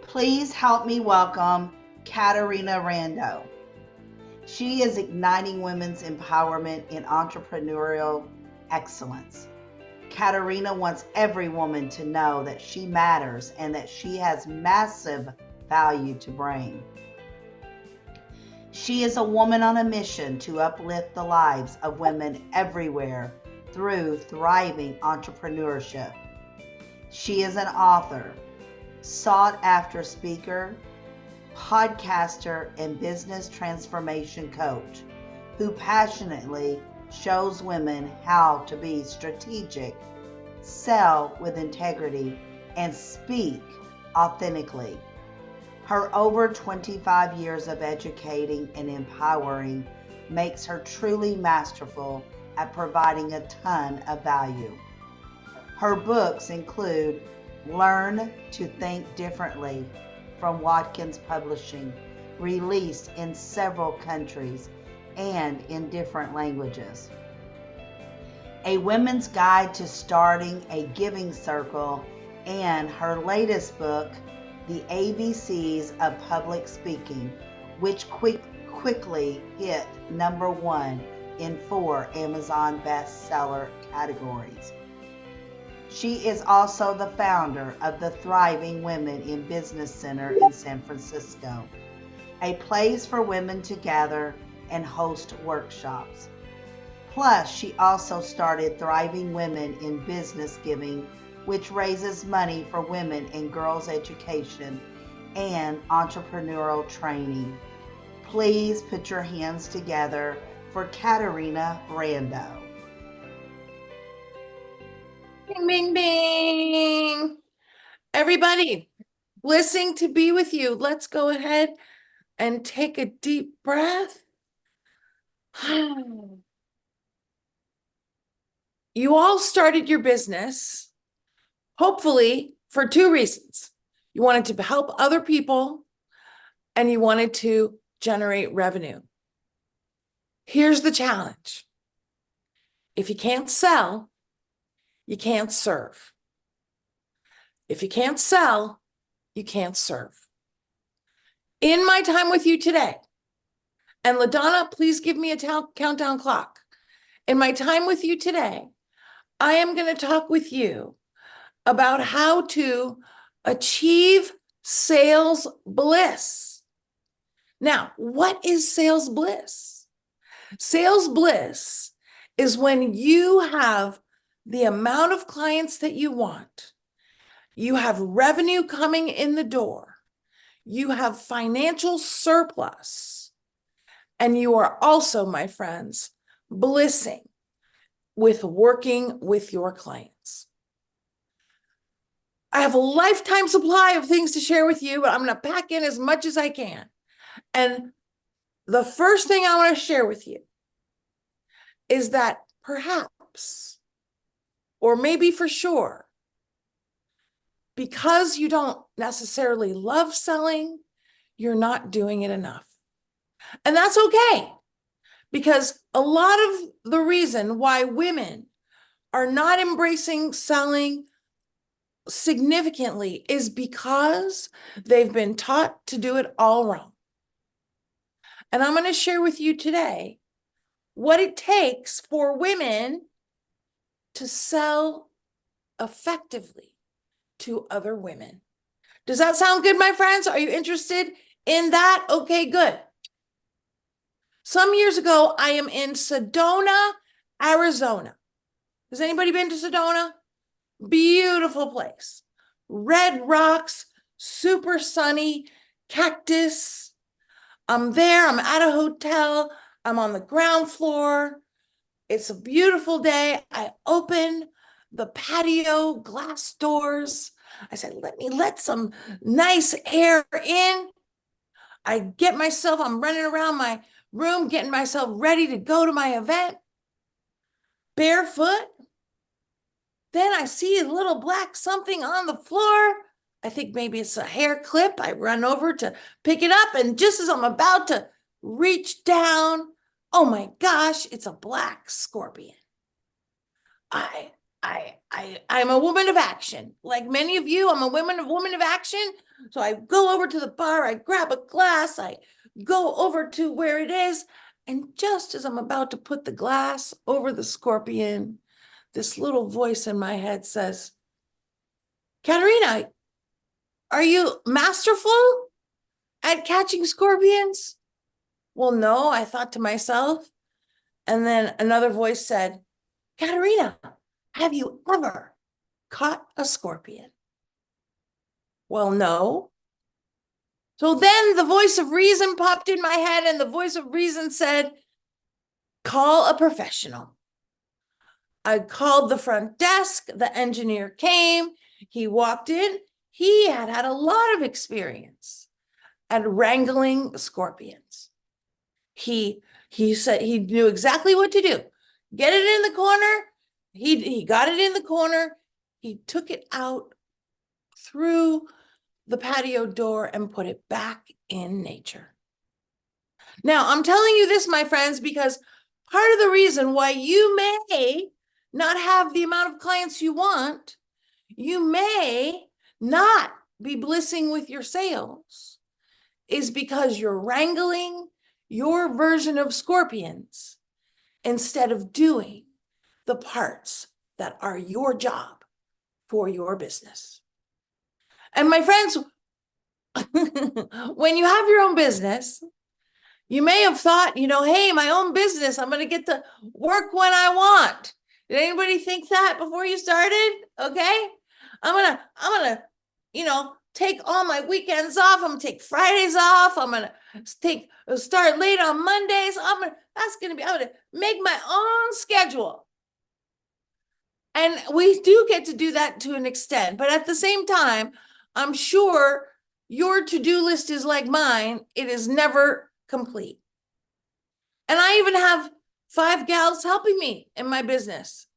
Please help me welcome Caterina Rando. She is igniting women's empowerment in entrepreneurial excellence. Caterina wants every woman to know that she matters and that she has massive value to bring. She is a woman on a mission to uplift the lives of women everywhere through thriving entrepreneurship. She is an author, sought after speaker, podcaster, and business transformation coach who passionately shows women how to be strategic, sell with integrity, and speak authentically. Her over 25 years of educating and empowering makes her truly masterful at providing a ton of value. Her books include Learn to Think Differently from Watkins Publishing, released in several countries and in different languages. A Women's Guide to Starting a Giving Circle, and her latest book, The ABCs of Public Speaking, which quickly hit #1 in 4 Amazon bestseller categories. She is also the founder of the Thriving Women in Business Center in San Francisco, a place for women to gather and host workshops. Plus, she also started Thriving Women in Business Giving, which raises money for women in girls' education and entrepreneurial training. Please put your hands together for Caterina Rando. Bing, bing, bing. Everybody, blessing to be with you. Let's go ahead and take a deep breath. You all started your business, hopefully for 2 reasons. You wanted to help other people and you wanted to generate revenue. Here's the challenge. If you can't sell, you can't serve. If you can't sell, you can't serve. In my time with you today, and LaDonna, please give me a countdown clock. In my time with you today, I am going to talk with you about how to achieve sales bliss. Now, what is sales bliss? Sales bliss is when you have the amount of clients that you want, you have revenue coming in the door, you have financial surplus, and you are also, my friends, blissing with working with your clients. I have a lifetime supply of things to share with you, but I'm going to pack in as much as I can. And the first thing I want to share with you is that perhaps, or maybe for sure, because you don't necessarily love selling, you're not doing it enough. And that's okay, because a lot of the reason why women are not embracing selling significantly is because they've been taught to do it all wrong. And I'm going to share with you today what it takes for women to sell effectively to other women. Does that sound good, my friends? Are you interested in that? Okay, good. Some years ago, I am in Sedona, Arizona. Has anybody been to Sedona? Beautiful place. Red rocks, super sunny, cactus. I'm there, I'm at a hotel, I'm on the ground floor. It's a beautiful day. I open the patio glass doors. I said, let me let some nice air in. I get myself, I'm running around my room, getting myself ready to go to my event. Barefoot. Then I see a little black something on the floor. I think maybe it's a hair clip. I run over to pick it up, and just as I'm about to reach down, oh my gosh, it's a black scorpion. I I'm a woman of action. Like many of you, I'm a woman of action. So I go over to the bar, I grab a glass, I go over to where it is. And just as I'm about to put the glass over the scorpion, this little voice in my head says, Caterina, are you masterful at catching scorpions? Well, no, I thought to myself. And then another voice said, Caterina, have you ever caught a scorpion? Well, no. So then the voice of reason popped in my head, and the voice of reason said, call a professional. I called the front desk. The engineer came. He walked in. He had had a lot of experience at wrangling scorpions. He said he knew exactly what to do. Get it in the corner. He got it in the corner. He took it out through the patio door and put it back in nature. Now, I'm telling you this, my friends, because part of the reason why you may not have the amount of clients you want, you may not be blissing with your sales, is because you're wrangling your version of scorpions instead of doing the parts that are your job for your business. And my friends, when you have your own business, you may have thought, hey, my own business, I'm going to get to work when I want. Did anybody think that before you started? Okay. I'm going to, take all my weekends off. I'm going to take Fridays off. I'm going to start late on Mondays. I'm going to make my own schedule. And we do get to do that to an extent, but at the same time, I'm sure your to-do list is like mine. It is never complete. And I even have 5 gals helping me in my business.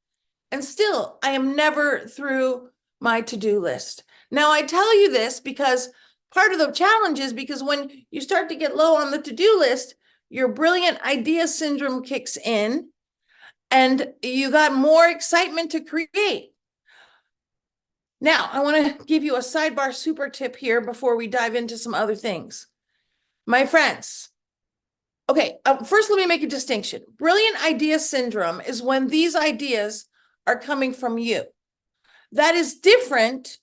And still, I am never through my to-do list. Now, I tell you this because part of the challenge is because when you start to get low on the to-do list, your brilliant idea syndrome kicks in and you got more excitement to create. Now, I want to give you a sidebar super tip here before we dive into some other things. My friends, okay, first let me make a distinction. Brilliant idea syndrome is when these ideas are coming from you. That is different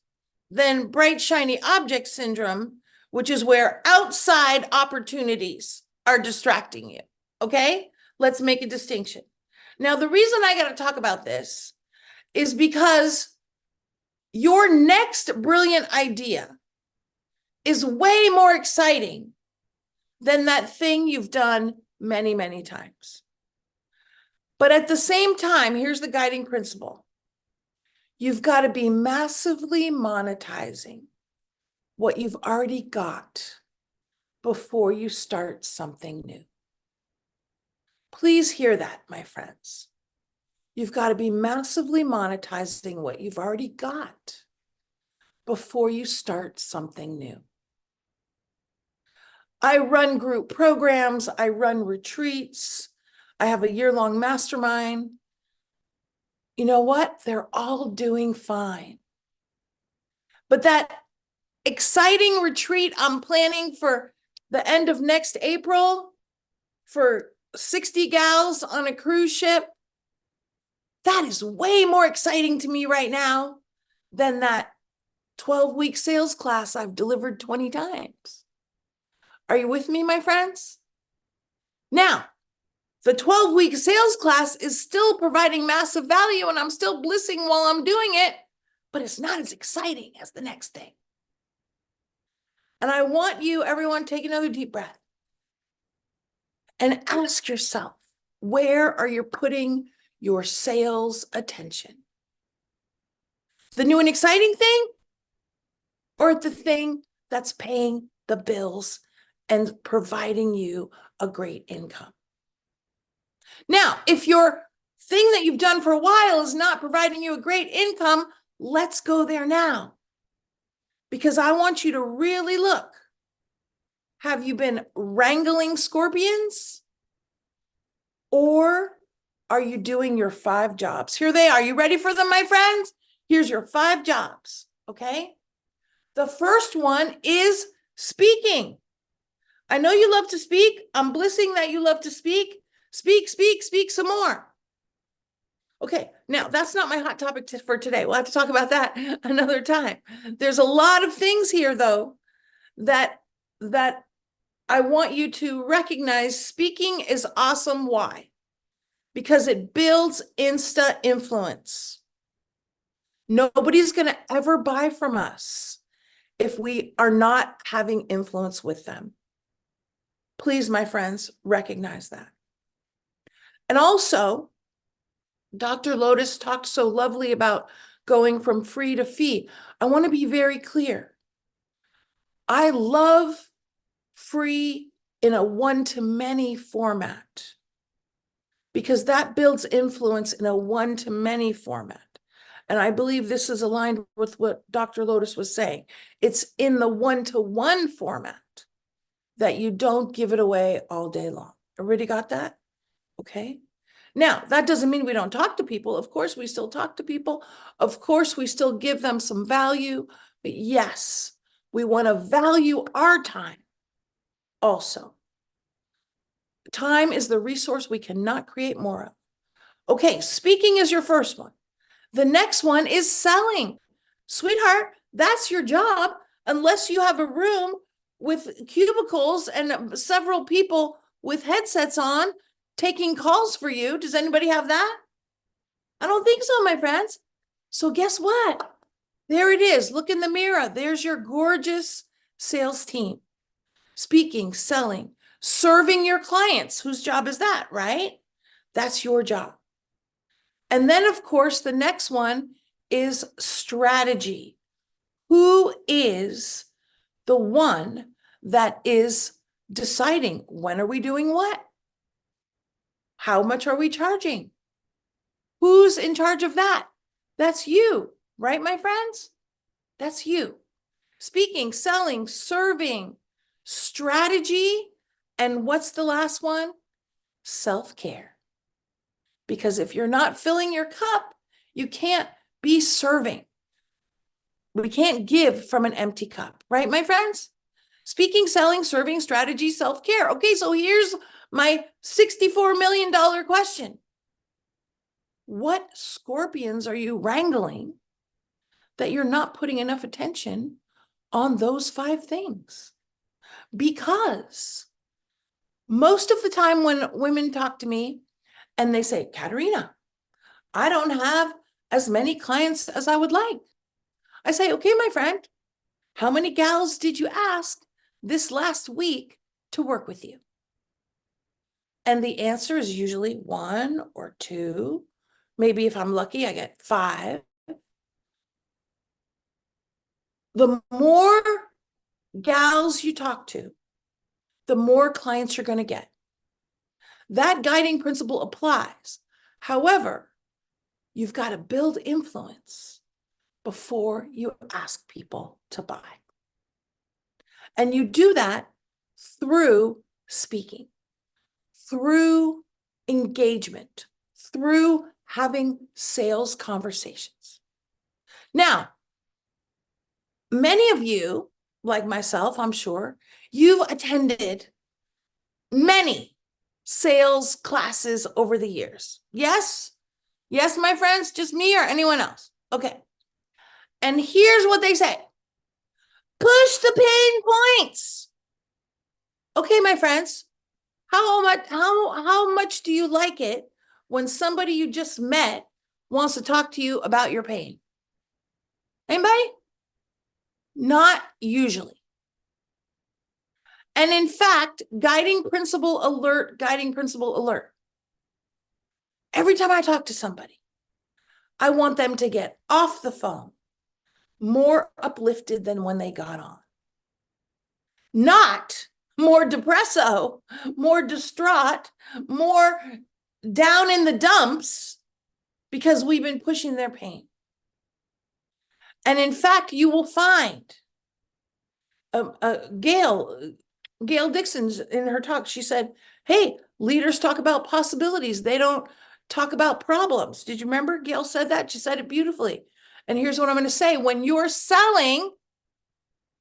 than bright, shiny object syndrome, which is where outside opportunities are distracting you. Okay, let's make a distinction. Now, the reason I got to talk about this is because your next brilliant idea is way more exciting than that thing you've done many, many times. But at the same time, here's the guiding principle. You've got to be massively monetizing what you've already got before you start something new. Please hear that, my friends. You've got to be massively monetizing what you've already got before you start something new. I run group programs. I run retreats. I have a year-long mastermind. You know what? They're all doing fine. But that exciting retreat I'm planning for the end of next April for 60 gals on a cruise ship, that is way more exciting to me right now than that 12-week sales class I've delivered 20 times. Are you with me, my friends? Now, the 12-week sales class is still providing massive value and I'm still blissing while I'm doing it, but it's not as exciting as the next thing. And I want you, everyone, take another deep breath and ask yourself, where are you putting your sales attention? The new and exciting thing, or the thing that's paying the bills and providing you a great income? Now, if your thing that you've done for a while is not providing you a great income, let's go there now. Because I want you to really look. Have you been wrangling scorpions? Or are you doing your 5 jobs? Here they are. You ready for them, my friends? Here's your 5 jobs, okay? The first one is speaking. I know you love to speak. I'm blissing that you love to speak. Speak, speak, speak some more. Okay, now that's not my hot topic for today. We'll have to talk about that another time. There's a lot of things here, though, that I want you to recognize. Speaking is awesome. Why? Because it builds Insta influence. Nobody's going to ever buy from us if we are not having influence with them. Please, my friends, recognize that. And also, Dr. Lotus talked so lovely about going from free to fee. I want to be very clear. I love free in a one-to-many format because that builds influence in a one-to-many format. And I believe this is aligned with what Dr. Lotus was saying. It's in the one-to-one format that you don't give it away all day long. Everybody got that? Okay. Now, that doesn't mean we don't talk to people. Of course, we still talk to people. Of course, we still give them some value. But yes, we want to value our time also. Time is the resource we cannot create more of. Okay, speaking is your first one. The next one is selling. Sweetheart, that's your job, unless you have a room with cubicles and several people with headsets on taking calls for you. Does anybody have that? I don't think so, my friends. So guess what? There it is. Look in the mirror. There's your gorgeous sales team. Speaking, selling, serving your clients. Whose job is that, right? That's your job. And then, of course, the next one is strategy. Who is the one that is deciding when are we doing what? How much are we charging? Who's in charge of that? That's you, right, my friends? That's you. Speaking, selling, serving, strategy, and what's the last one? Self-care. Because if you're not filling your cup, you can't be serving. We can't give from an empty cup, right, my friends? Speaking, selling, serving, strategy, self-care. Okay, so here's my $64 million question. What scorpions are you wrangling that you're not putting enough attention on those 5 things? Because most of the time when women talk to me and they say, Caterina, I don't have as many clients as I would like. I say, okay, my friend, how many gals did you ask this last week to work with you? And the answer is usually 1 or 2. Maybe if I'm lucky, I get 5. The more gals you talk to, the more clients you're going to get. That guiding principle applies. However, you've got to build influence before you ask people to buy. And you do that through speaking, through engagement, through having sales conversations. Now, many of you, like myself, I'm sure, you've attended many sales classes over the years. Yes? Yes, my friends, just me or anyone else? Okay. And here's what they say. Push the pain points. Okay, my friends, how much do you like it when somebody you just met wants to talk to you about your pain? Anybody? Not usually. And in fact, guiding principle alert. Every time I talk to somebody, I want them to get off the phone more uplifted than when they got on. Not more depresso, more distraught, more down in the dumps because we've been pushing their pain. And in fact, you will find Gail Dixon's in her talk, she said, hey, leaders talk about possibilities. They don't talk about problems. Did you remember Gail said that? She said it beautifully. And here's what I'm going to say. When you're selling,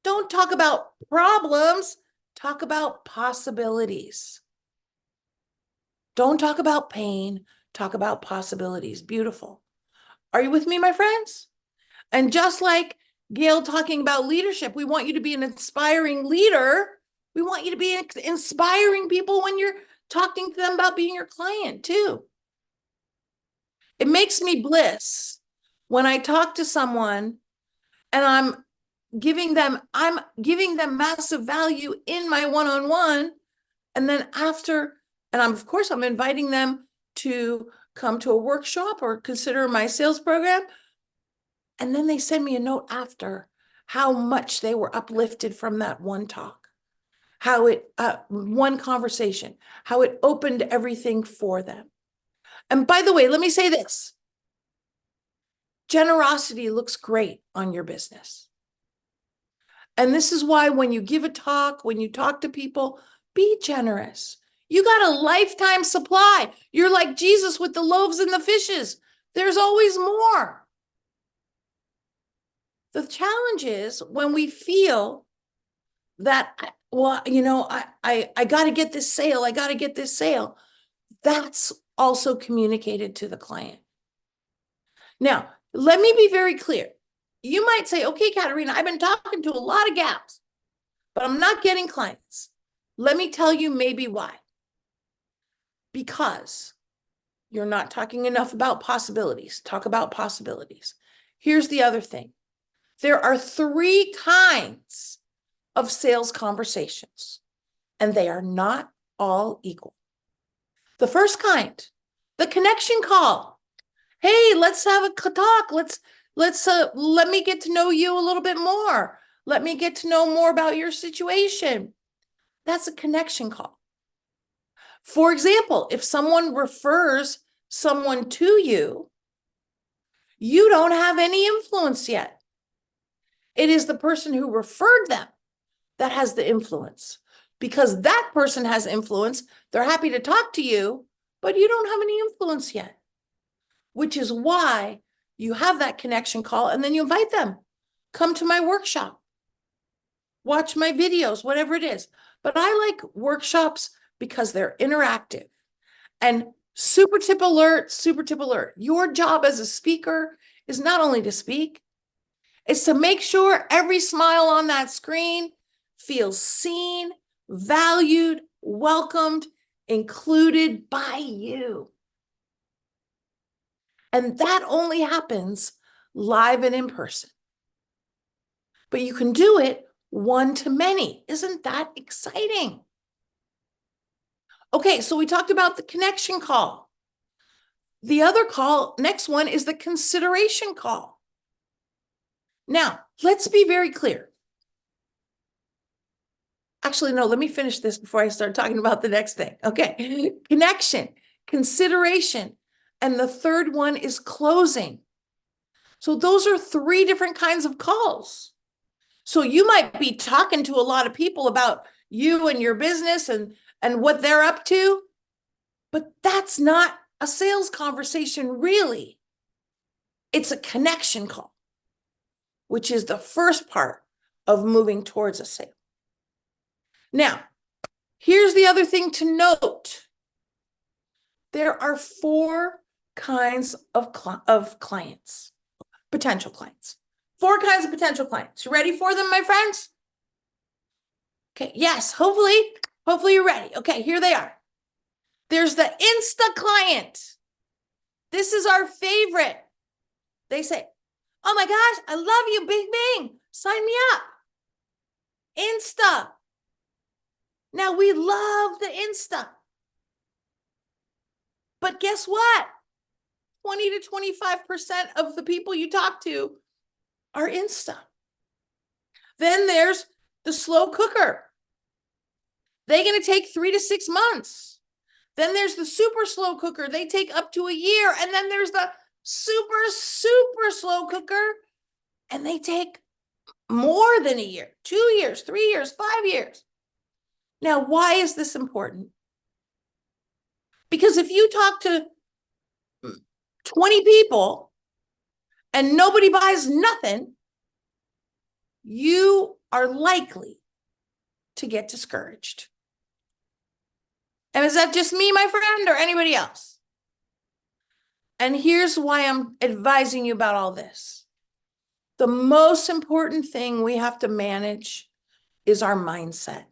don't talk about problems, talk about possibilities. Don't talk about pain, talk about possibilities. Beautiful. Are you with me, my friends? And just like Gail talking about leadership, we want you to be an inspiring leader. We want you to be inspiring people when you're talking to them about being your client too. It makes me bliss when I talk to someone and I'm giving them massive value in my one-on-one. And then after, and of course, I'm inviting them to come to a workshop or consider my sales program. And then they send me a note after how much they were uplifted from that one talk, how it, one conversation, how it opened everything for them. And by the way, let me say this. Generosity looks great on your business. And this is why when you give a talk, when you talk to people, be generous. You got a lifetime supply. You're like Jesus with the loaves and the fishes. There's always more. The challenge is when we feel that, well, you know, I got to get this sale. I got to get this sale. That's also communicated to the client. Now, let me be very clear. You might say, okay, Caterina, I've been talking to a lot of gals, but I'm not getting clients. Let me tell you maybe why. Because you're not talking enough about possibilities. Talk about possibilities. Here's the other thing. There are 3 kinds of sales conversations, and they are not all equal. The first kind, the connection call. Hey, let's have a talk. Let me get to know you a little bit more. Let me get to know more about your situation. That's a connection call. For example, if someone refers someone to you, you don't have any influence yet. It is the person who referred them that has the influence. Because that person has influence, they're happy to talk to you, but you don't have any influence yet. Which is why you have that connection call and then you invite them. Come to my workshop. Watch my videos, whatever it is. But I like workshops because they're interactive. And super tip alert, super tip alert. Your job as a speaker is not only to speak, it's to make sure every smile on that screen feels seen, valued, welcomed, included by you. And that only happens live and in person. But you can do it one-to-many. Isn't that exciting? Okay, so we talked about the connection call. The other call, next one, is the consideration call. Now, let's be very clear. Actually, no, let me finish this before I start talking about the next thing. Okay, connection, consideration, and the third one is closing. So those are 3 different kinds of calls. So you might be talking to a lot of people about you and your business and what they're up to, but that's not a sales conversation, really. It's a connection call, which is the first part of moving towards a sale. Now, here's the other thing to note. There are 4 kinds of clients, potential clients. 4 kinds of potential clients. You ready for them, my friends? Okay, yes, hopefully you're ready. Okay, here they are. There's the Insta client. This is our favorite. They say, oh my gosh, I love you, Bing Bing. Sign me up. Insta. Now we love the Insta. But guess what? 20 to 25% of the people you talk to are Insta. Then there's the slow cooker. They're going to take 3 to 6 months. Then there's the super slow cooker. They take up to a year. And then there's the super, super slow cooker. And they take more than a year, 2 years, 3 years, 5 years. Now, why is this important? Because if you talk to 20 people and nobody buys nothing, you are likely to get discouraged. And is that just me, my friend, or anybody else? And here's why I'm advising you about all this. The most important thing we have to manage is our mindset.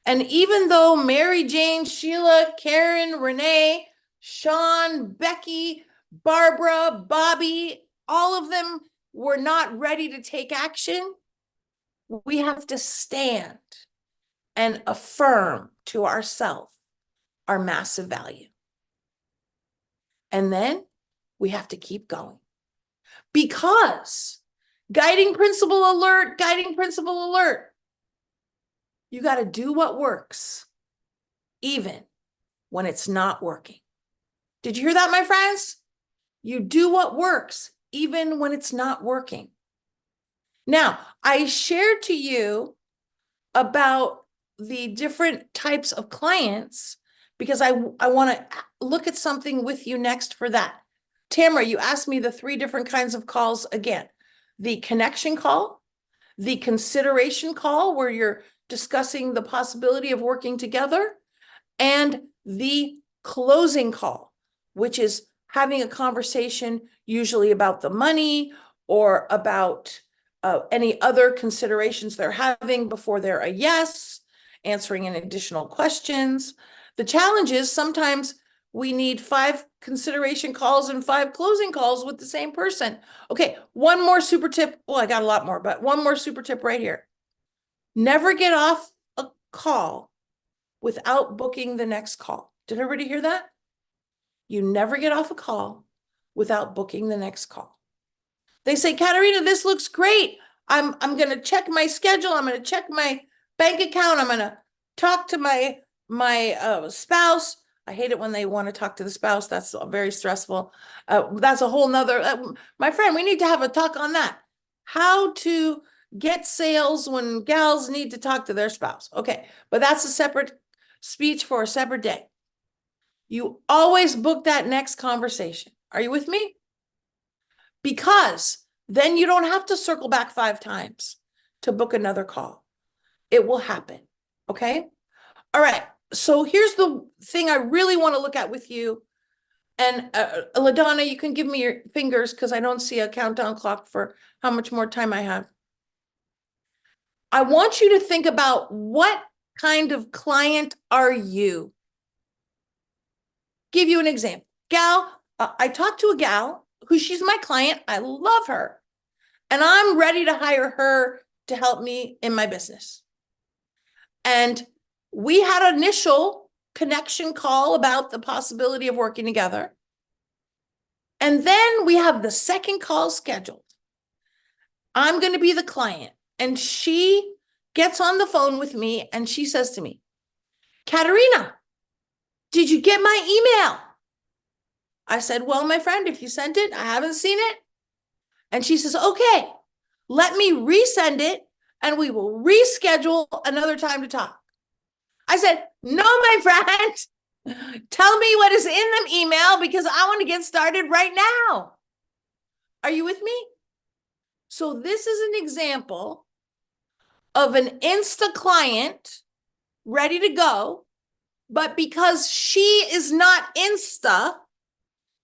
And even though Mary Jane, Sheila, Karen, Renee, Sean, Becky, Barbara, Bobby, all of them were not ready to take action, we have to stand and affirm to ourselves our massive value. And then we have to keep going. Because guiding principle alert, you got to do what works, even when it's not working. Did you hear that, my friends? You do what works, even when it's not working. Now, I shared to you about the different types of clients because I want to look at something with you next for that. Tamara, you asked me the 3 different kinds of calls again. The connection call, the consideration call, where you're discussing the possibility of working together, and the closing call, which is having a conversation usually about the money or about any other considerations they're having before they're a yes, answering any additional questions. The challenge is sometimes we need 5 consideration calls and 5 closing calls with the same person. Okay, one more super tip. Well, I got a lot more, but one more super tip right here. Never get off a call without booking the next call. Did everybody hear that? You never get off a call without booking the next call. They say, Caterina, this looks great. I'm going to check my schedule. I'm going to check my bank account. I'm going to talk to my spouse. I hate it when they want to talk to the spouse. That's very stressful. That's a whole nother, my friend, we need to have a talk on that. How to get sales when gals need to talk to their spouse. Okay, but that's a separate speech for a separate day. You always book that next conversation. Are you with me? Because then you don't have to circle back 5 times to book another call. It will happen. Okay. All right. So here's the thing I really want to look at with you. And LaDonna, you can give me your fingers because I don't see a countdown clock for how much more time I have. I want you to think about what kind of client are you? Give you an example. Gal, I talked to a gal who she's my client. I love her. And I'm ready to hire her to help me in my business. And we had an initial connection call about the possibility of working together. And then we have the second call scheduled. I'm going to be the client. And she gets on the phone with me and she says to me, Caterina, did you get my email? I said, well, my friend, if you sent it, I haven't seen it. And she says, okay, let me resend it and we will reschedule another time to talk. I said, no, my friend, tell me what is in the email because I want to get started right now. Are you with me? So this is an example of an Insta client ready to go, but because she is not Insta,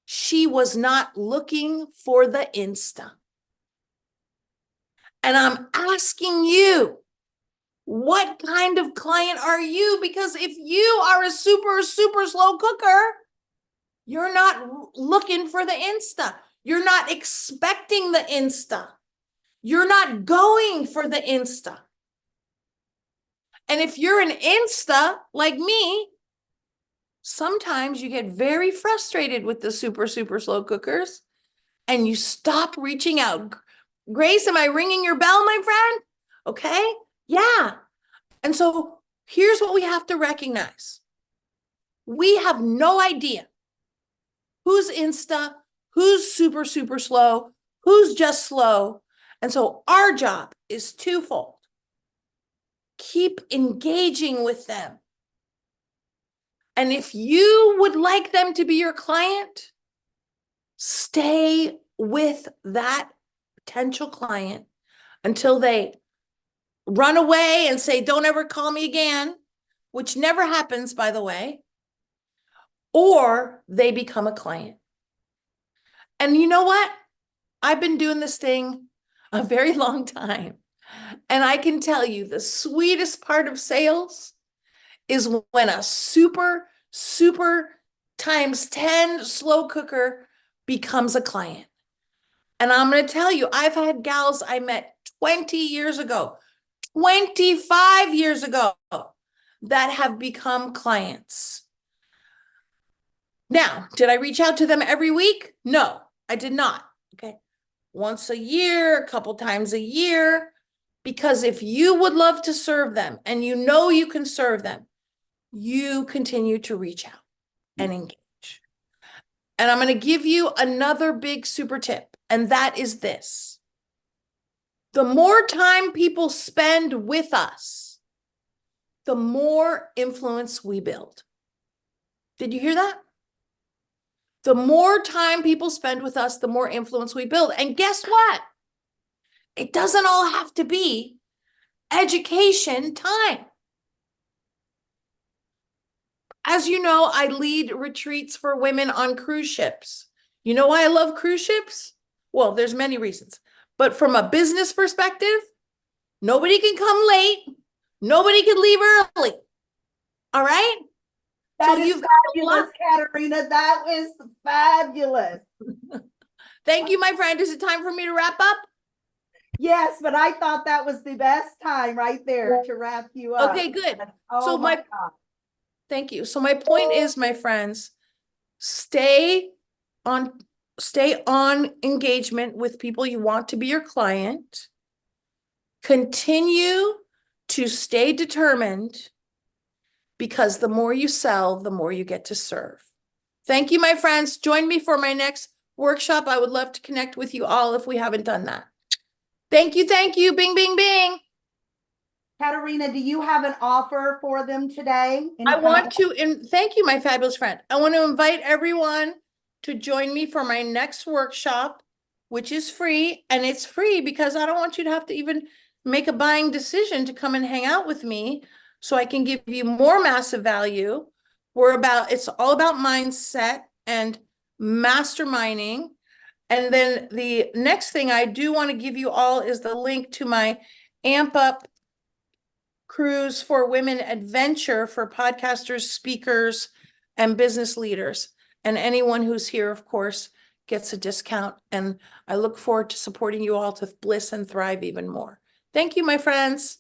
she was not looking for the Insta. And I'm asking you, what kind of client are you? Because if you are a super, super slow cooker, you're not looking for the Insta. You're not expecting the Insta. You're not going for the Insta. And if you're an Insta like me, sometimes you get very frustrated with the super, super slow cookers and you stop reaching out. Grace, am I ringing your bell, my friend? Okay. Yeah. And so here's what we have to recognize. We have no idea who's Insta, who's super, super slow, who's just slow. And so our job is twofold. Keep engaging with them. And if you would like them to be your client, Stay with that potential client until they run away and say, don't ever call me again, which never happens, by the way, or they become a client. And you know what? I've been doing this thing a very long time. And I can tell you the sweetest part of sales is when a super, super times 10 slow cooker becomes a client. And I'm going to tell you, I've had gals I met 20 years ago, 25 years ago that have become clients. Now, did I reach out to them every week? No, I did not. Okay. Once a year, a couple times a year, because if you would love to serve them and you know you can serve them, you continue to reach out and engage. And I'm going to give you another big super tip, and that is this. The more time people spend with us, the more influence we build. Did you hear that? The more time people spend with us, the more influence we build. And guess what? It doesn't all have to be education time. As you know, I lead retreats for women on cruise ships. You know why I love cruise ships? Well, there's many reasons. But from a business perspective, nobody can come late. Nobody can leave early. All right? That is fabulous, Caterina. That is fabulous. Thank you, my friend. Is it time for me to wrap up? Yes, but I thought that was the best time right there to wrap you up. Okay, good. Oh, so my God. Thank you. So my point is, my friends, stay on engagement with people you want to be your client. Continue to stay determined, because the more you sell, the more you get to serve. Thank you, my friends. Join me for my next workshop. I would love to connect with you all if we haven't done that. Thank you. Thank you. Bing, bing, bing. Caterina, do you have an offer for them today? I want to, thank you, my fabulous friend. I want to invite everyone to join me for my next workshop, which is free. And it's free because I don't want you to have to even make a buying decision to come and hang out with me, so I can give you more massive value. It's all about mindset and masterminding. And then the next thing I do want to give you all is the link to my Amp Up Cruise for Women adventure for podcasters, speakers, and business leaders. And anyone who's here, of course, gets a discount. And I look forward to supporting you all to bliss and thrive even more. Thank you, my friends.